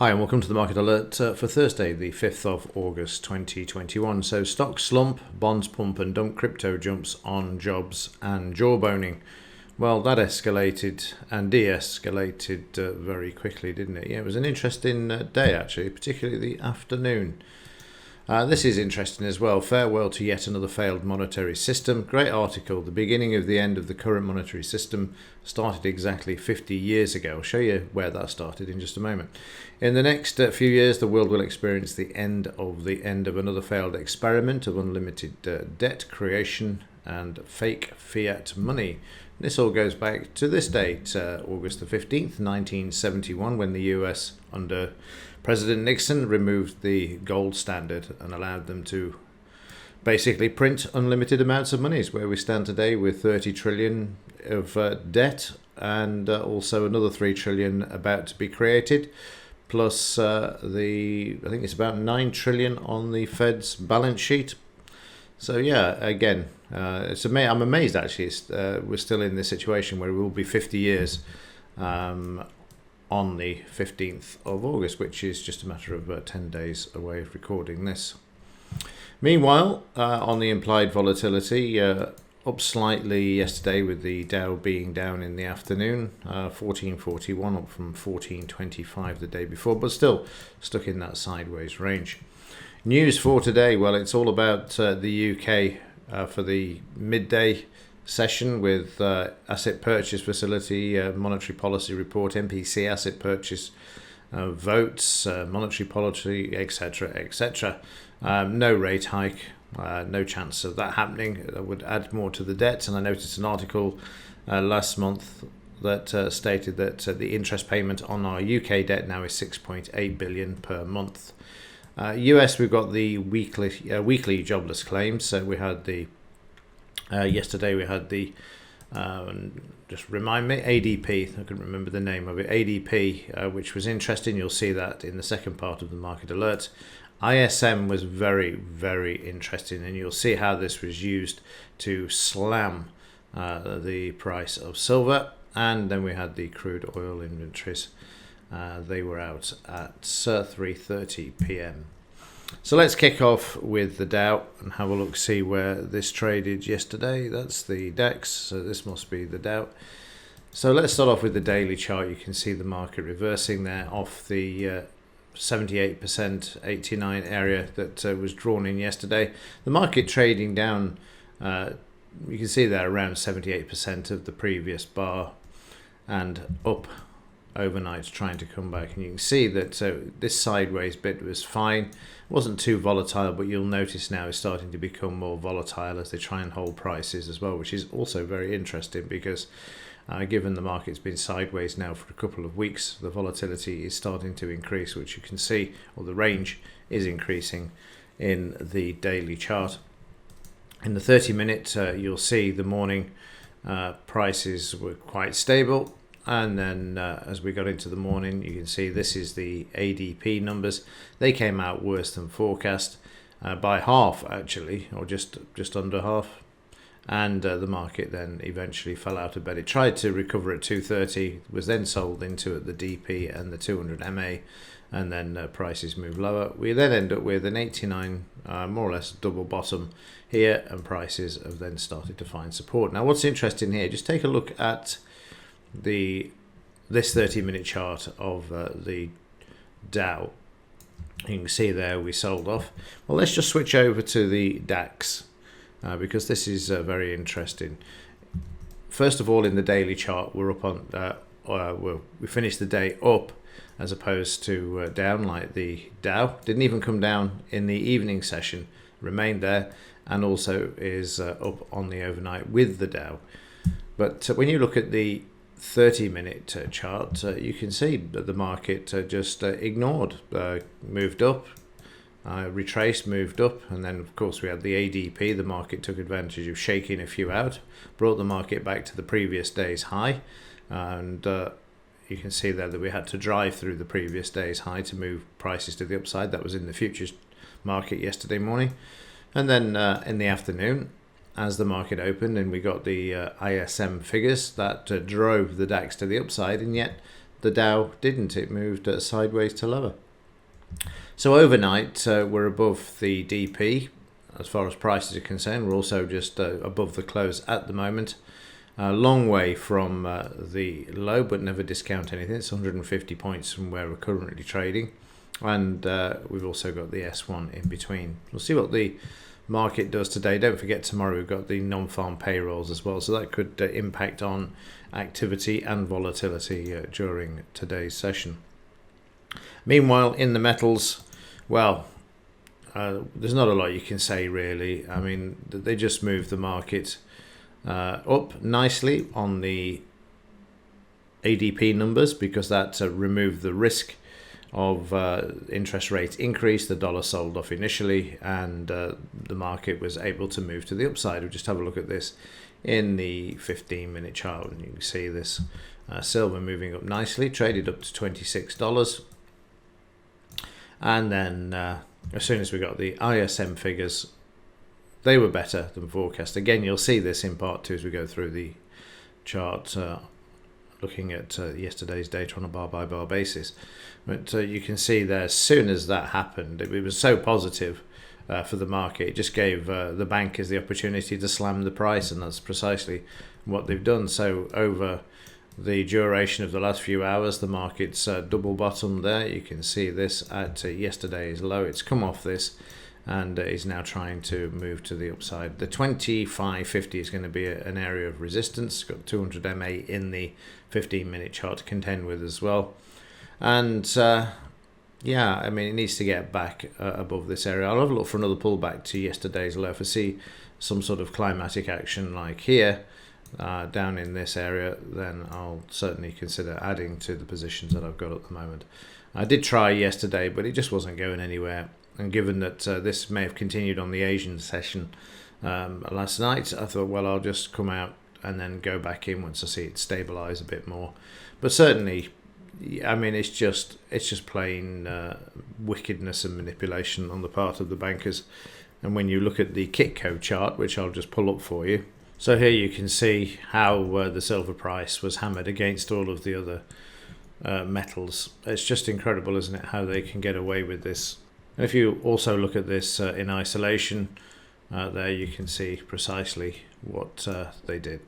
Hi and welcome to the Market Alert for Thursday, the 5th of August 2021. So stocks slump, bonds pump and dump, crypto jumps on jobs and jawboning. Well, that escalated and de-escalated very quickly, didn't it? Yeah, it was an interesting day actually, particularly the afternoon. This is interesting as well. Farewell to yet another failed monetary system. Great article. The beginning of the end of the current monetary system started exactly 50 years ago. I'll show you where that started in just a moment. In the next few years, the world will experience the end of another failed experiment of unlimited debt creation and fake fiat money. This all goes back to this date, August the 15th, 1971, when the US, under President Nixon, removed the gold standard and allowed them to basically print unlimited amounts of money. It's where we stand today with 30 trillion of debt and also another 3 trillion about to be created. Plus I think it's about 9 trillion on the Fed's balance sheet. So yeah, again, I'm amazed actually. We're still in this situation where we will be 50 years on the 15th of August, which is just a matter of 10 days away of recording this. Meanwhile, on the implied volatility, up slightly yesterday with the Dow being down in the afternoon, 1441 up from 1425 the day before, but still stuck in that sideways range. News for today, well, it's all about the UK for the midday session with asset purchase facility, monetary policy report, MPC asset purchase votes, monetary policy, etc., etc. No rate hike, no chance of that happening. That would add more to the debt. And I noticed an article last month that stated that the interest payment on our UK debt now is 6.8 billion per month. US, we've got the weekly jobless claims. So we had the yesterday we had the just remind me, ADP. I couldn't remember the name of it. ADP, which was interesting. You'll see that in the second part of the market alert. ISM was very, very interesting, and you'll see how this was used to slam the price of silver. And then we had the crude oil inventories. They were out at 3:30 p.m. So let's kick off with the Dow and have a look, see where this traded yesterday. That's the DAX, so this must be the Dow. So let's start off with the daily chart. You can see the market reversing there off the 78%, 89 area that was drawn in yesterday. The market trading down, you can see there around 78% of the previous bar and up overnight trying to come back, and you can see that this sideways bit was fine. It wasn't too volatile, but you'll notice now it's starting to become more volatile as they try and hold prices as well, which is also very interesting because given the market's been sideways now for a couple of weeks, the volatility is starting to increase, which you can see, or the range is increasing in the daily chart. In the 30-minute, you'll see the morning prices were quite stable. And then as we got into the morning, you can see this is the ADP numbers. They came out worse than forecast by half, actually, or just under half. And the market then eventually fell out of bed. It tried to recover at 230, was then sold into at the DP and the 200 MA, and then prices moved lower. We then end up with an 89, more or less double bottom here, and prices have then started to find support. Now, what's interesting here, just take a look at this 30-minute chart of the Dow. You can see there we sold off. Well, let's just switch over to the DAX because this is very interesting. First of all, in the daily chart, we're up on we finished the day up as opposed to down like the Dow. Didn't even come down in the evening session, remained there, and also is up on the overnight with the Dow. But when you look at the 30-minute chart, you can see that the market just ignored, moved up, retraced, moved up, and then of course we had the ADP. The market took advantage of shaking a few out, brought the market back to the previous day's high, and you can see there that we had to drive through the previous day's high to move prices to the upside. That was in the futures market yesterday morning. And then in the afternoon, as the market opened and we got the ISM figures that drove the DAX to the upside, and yet the Dow didn't. It moved sideways to lower. So overnight, we're above the DP as far as prices are concerned. We're also just above the close at the moment. A long way from the low, but never discount anything. It's 150 points from where we're currently trading. And we've also got the S1 in between. We'll see what the market does today. Don't forget, tomorrow we've got the non-farm payrolls as well. So that could impact on activity and volatility during today's session. Meanwhile, in the metals, well, there's not a lot you can say really. I mean, they just moved the market up nicely on the ADP numbers because that removed the risk of interest rate increase. The dollar sold off initially, and the market was able to move to the upside. We'll just have a look at this in the 15-minute chart, and you can see this silver moving up nicely, traded up to $26. And then as soon as we got the ISM figures, they were better than forecast. Again, you'll see this in part 2 as we go through the chart, looking at yesterday's data on a bar-by-bar basis. But you can see there, as soon as that happened, it was so positive for the market. It just gave the bankers the opportunity to slam the price, and that's precisely what they've done. So over the duration of the last few hours, the market's double bottom there. You can see this at yesterday's low. It's come off this and is now trying to move to the upside. The 25.50 is going to be an area of resistance. Got 200 MA in the 15-minute chart to contend with as well. And yeah, I mean, it needs to get back above this area. I'll have a look for another pullback to yesterday's low. If I see some sort of climatic action like here, down in this area, then I'll certainly consider adding to the positions that I've got at the moment. I did try yesterday, but it just wasn't going anywhere. And given that this may have continued on the Asian session last night, I thought, well, I'll just come out and then go back in once I see it stabilize a bit more. But certainly, I mean, it's just plain wickedness and manipulation on the part of the bankers. And when you look at the Kitco chart, which I'll just pull up for you, so here you can see how the silver price was hammered against all of the other metals. It's just incredible, isn't it, how they can get away with this. And if you also look at this in isolation, there you can see precisely what they did.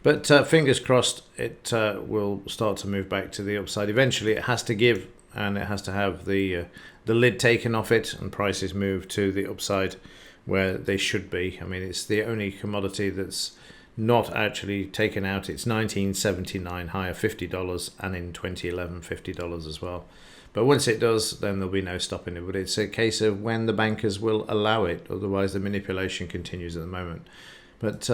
But fingers crossed, it will start to move back to the upside. Eventually it has to give, and it has to have the lid taken off it, and prices move to the upside where they should be. I mean, it's the only commodity that's not actually taken out. It's 1979 higher, $50, and in 2011 $50 as well. But once it does, then there'll be no stopping it. But it's a case of when the bankers will allow it. Otherwise, the manipulation continues at the moment. But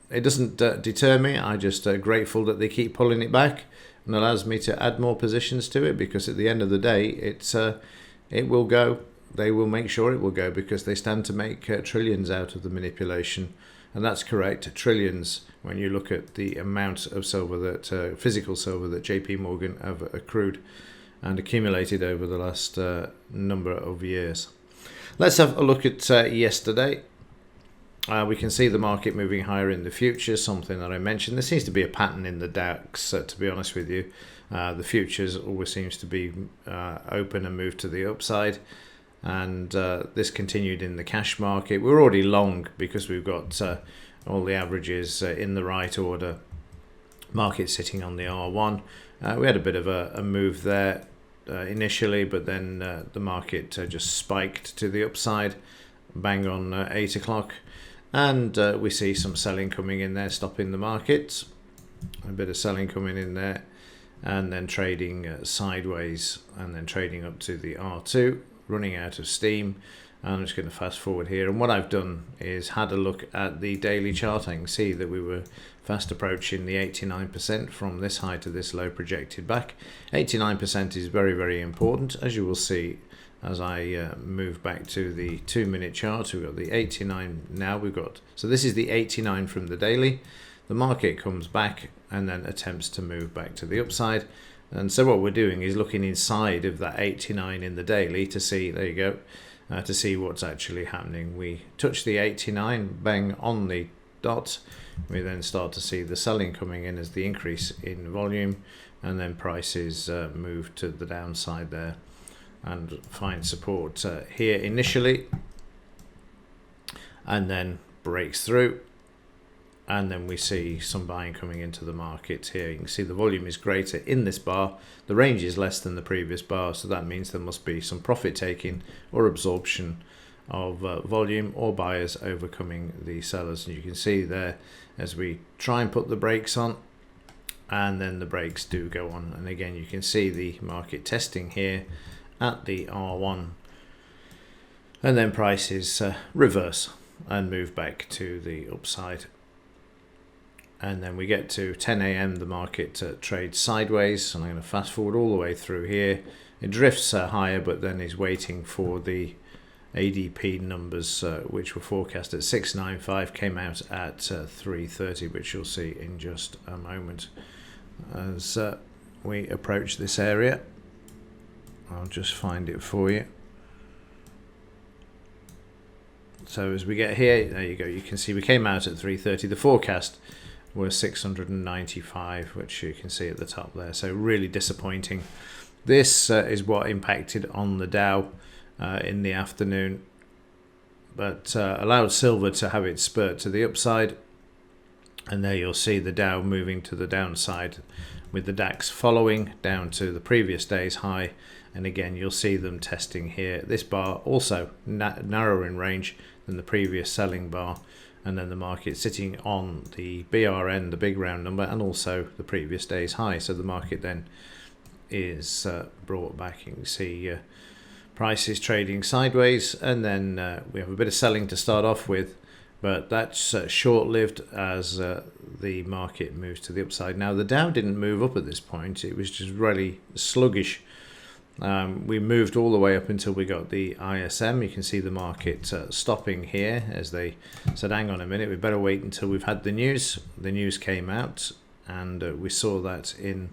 it doesn't deter me. I'm just grateful that they keep pulling it back, and allows me to add more positions to it, because at the end of the day, it will go. They will make sure it will go, because they stand to make trillions out of the manipulation. And that's correct, trillions, when you look at the amount of silver that physical silver that JP Morgan have accrued and accumulated over the last number of years. Let's have a look at yesterday. We can see the market moving higher in the future, something that I mentioned. There seems to be a pattern in the DAX, to be honest with you. The futures always seems to be open and move to the upside. And this continued in the cash market. We're already long because we've got all the averages in the right order. Market sitting on the R1. We had a bit of a move there initially, but then the market just spiked to the upside, bang on 8 o'clock. And we see some selling coming in there, stopping the market. A bit of selling coming in there, and then trading sideways, and then trading up to the R2. Running out of steam. I'm just going to fast forward here, and what I've done is had a look at the daily chart. I can see that we were fast approaching the 89% from this high to this low projected back. 89% is very, very important, as you will see as I move back to the 2-minute chart. We've got the 89 now. So this is the 89 from the daily. The market comes back and then attempts to move back to the upside. And so what we're doing is looking inside of that 89 in the daily to see, there you go, to see what's actually happening. We touch the 89, bang on the dot. We then start to see the selling coming in as the increase in volume and then prices move to the downside there and find support here initially, and then breaks through, and then we see some buying coming into the market here. You can see the volume is greater in this bar, the range is less than the previous bar, so that means there must be some profit taking or absorption of volume, or buyers overcoming the sellers. And you can see there, as we try and put the brakes on, and then the brakes do go on, and again you can see the market testing here at the R1, and then prices reverse and move back to the upside. And then we get to 10 a.m. the market trades sideways, and I'm going to fast forward all the way through here. It drifts higher, but then is waiting for the ADP numbers, which were forecast at 695, came out at 330, which you'll see in just a moment. As we approach this area, I'll just find it for you. So as we get here, there you go, you can see we came out at 330. The forecast was 695, which you can see at the top there. So really disappointing. This is what impacted on the Dow in the afternoon, but allowed silver to have its spurt to the upside. And there you'll see the Dow moving to the downside, with the DAX following down to the previous day's high. And again, you'll see them testing here. This bar also narrower in range than the previous selling bar. And then the market sitting on the BRN, the big round number, and also the previous day's high. So the market then is brought back. You can see prices trading sideways, and then we have a bit of selling to start off with, but that's short-lived as the market moves to the upside. Now the Dow didn't move up at this point, it was just really sluggish. We moved all the way up until we got the ISM. You can see the market stopping here as they said, hang on a minute, we better wait until we've had the news. The news came out, and we saw that in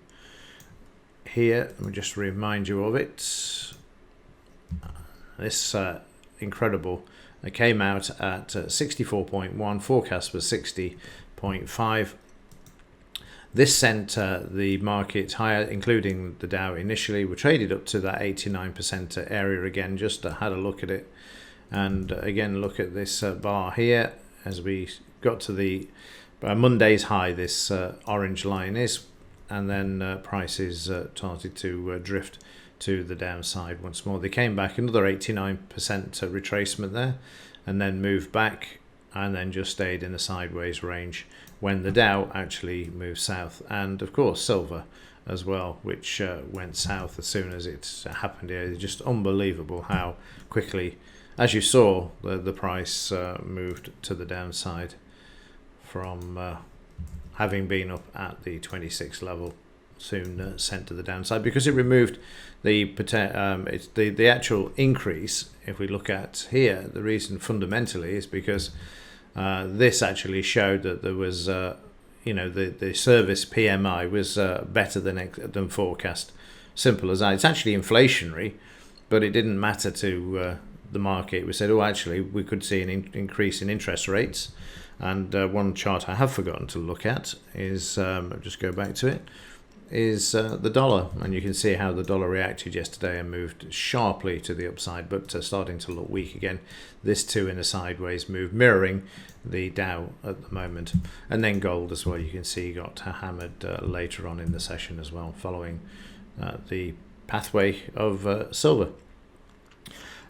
here. Let me just remind you of it. This incredible. It came out at 64.1, forecast was 60.5. This sent the market higher, including the Dow initially. We traded up to that 89% area again, just had a look at it. And again, look at this bar here. As we got to the Monday's high, this orange line is, and then prices started to drift to the downside once more. They came back another 89% retracement there, and then moved back, and then just stayed in a sideways range when the Dow actually moved south. And of course silver as well, which went south as soon as it happened here. It's just unbelievable how quickly, as you saw, the price moved to the downside from having been up at the 26 level, soon sent to the downside because it removed the actual increase. If we look at here, the reason fundamentally is because this actually showed that there was the service PMI was better than forecast. Simple as that. It's actually inflationary, but it didn't matter to the market. We said, oh, actually we could see an increase in interest rates. And one chart I have forgotten to look at is, I'll just go back to it, is the dollar. And you can see how the dollar reacted yesterday and moved sharply to the upside, but starting to look weak again. This too in a sideways move, mirroring the Dow at the moment. And then gold as well, you can see got hammered later on in the session as well, following the pathway of silver.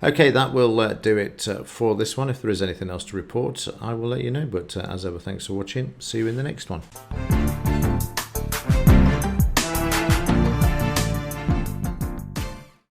Okay, that will do it for this one. If there is anything else to report, I will let you know. But as ever, thanks for watching. See you in the next one.